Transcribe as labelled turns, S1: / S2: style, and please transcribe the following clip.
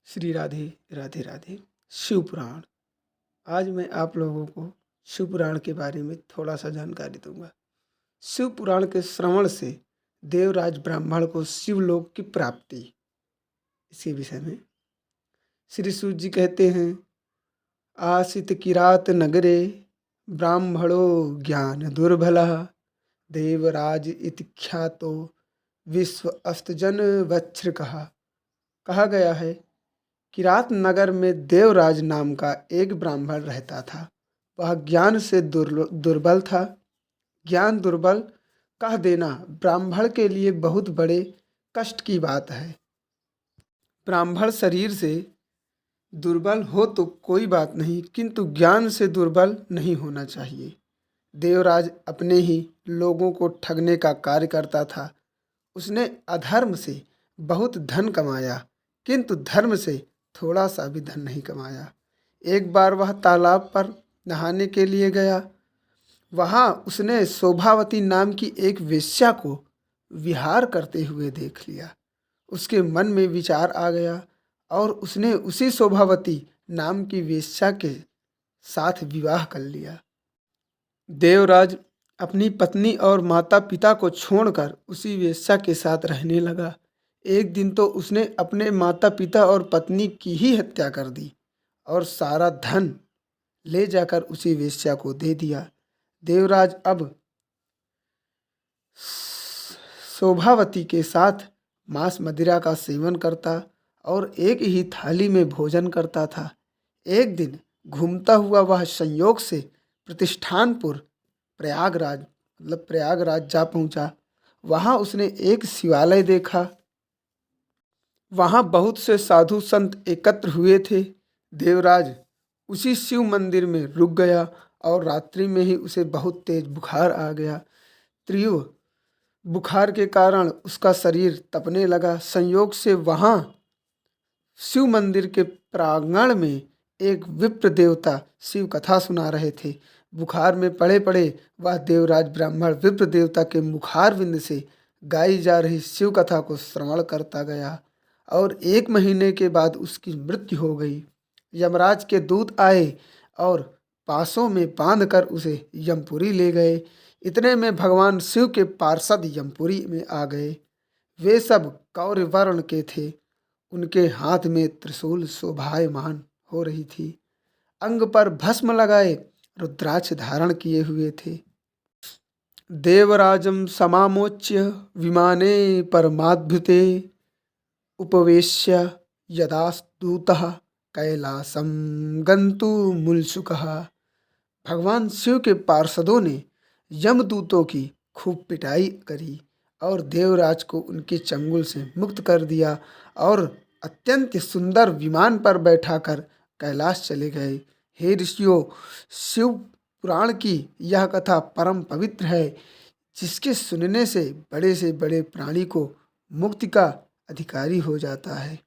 S1: श्री राधे राधे राधे। शिव पुराण। आज मैं आप लोगों को शिव पुराण के बारे में थोड़ा सा जानकारी दूंगा। शिव पुराण के श्रवण से देवराज ब्राह्मण को शिवलोक की प्राप्ति, इसके विषय में श्री सूत जी कहते हैं, आसित किरात नगरे ब्राह्मणो ज्ञान दुर्बलः देवराज इति ख्यातो विश्व अस्तजन वच्छृकः। कहा गया है, किरात नगर में देवराज नाम का एक ब्राह्मण रहता था। वह ज्ञान से दुर्बल था। ज्ञान दुर्बल कह देना ब्राह्मण के लिए बहुत बड़े कष्ट की बात है। ब्राह्मण शरीर से दुर्बल हो तो कोई बात नहीं, किंतु ज्ञान से दुर्बल नहीं होना चाहिए। देवराज अपने ही लोगों को ठगने का कार्य करता था। उसने अधर्म से बहुत धन कमाया, किंतु धर्म से थोड़ा सा भी धन नहीं कमाया। एक बार वह तालाब पर नहाने के लिए गया। वहाँ उसने शोभावती नाम की एक वेश्या को विहार करते हुए देख लिया। उसके मन में विचार आ गया और उसने उसी शोभावती नाम की वेश्या के साथ विवाह कर लिया। देवराज अपनी पत्नी और माता पिता को छोड़कर उसी वेश्या के साथ रहने लगा। एक दिन तो उसने अपने माता पिता और पत्नी की ही हत्या कर दी और सारा धन ले जाकर उसी वेश्या को दे दिया। देवराज अब शोभावती के साथ मांस मदिरा का सेवन करता और एक ही थाली में भोजन करता था। एक दिन घूमता हुआ वह संयोग से प्रतिष्ठानपुर प्रयागराज जा पहुंचा। वहां उसने एक शिवालय देखा। वहां बहुत से साधु संत एकत्र हुए थे। देवराज उसी शिव मंदिर में रुक गया और रात्रि में ही उसे बहुत तेज बुखार आ गया। तीव्र बुखार के कारण उसका शरीर तपने लगा। संयोग से वहां शिव मंदिर के प्रांगण में एक विप्र देवता शिव कथा सुना रहे थे। बुखार में पड़े पड़े वह देवराज ब्राह्मण विप्र देवता के मुखारविंद से गाई जा रही शिव कथा को श्रवण करता गया और 1 महीने के बाद उसकी मृत्यु हो गई। यमराज के दूत आए और पासों में बांध कर उसे यमपुरी ले गए। इतने में भगवान शिव के पार्षद यमपुरी में आ गए। वे सब कौरव वर्ण के थे। उनके हाथ में त्रिशूल शोभायमान हो रही थी। अंग पर भस्म लगाए रुद्राक्ष धारण किए हुए थे। देवराजम समामोच्य विमाने परमाद्भुते उपवेश्य यदास्तूतः कैलासम गन्तुमुत्सुकः। भगवान शिव के पार्षदों ने यमदूतों की खूब पिटाई करी और देवराज को उनके चंगुल से मुक्त कर दिया और अत्यंत सुंदर विमान पर बैठाकर कैलाश चले गए। हे ऋषियों, शिव पुराण की यह कथा परम पवित्र है, जिसके सुनने से बड़े प्राणी को मुक्ति का अधिकारी हो जाता है।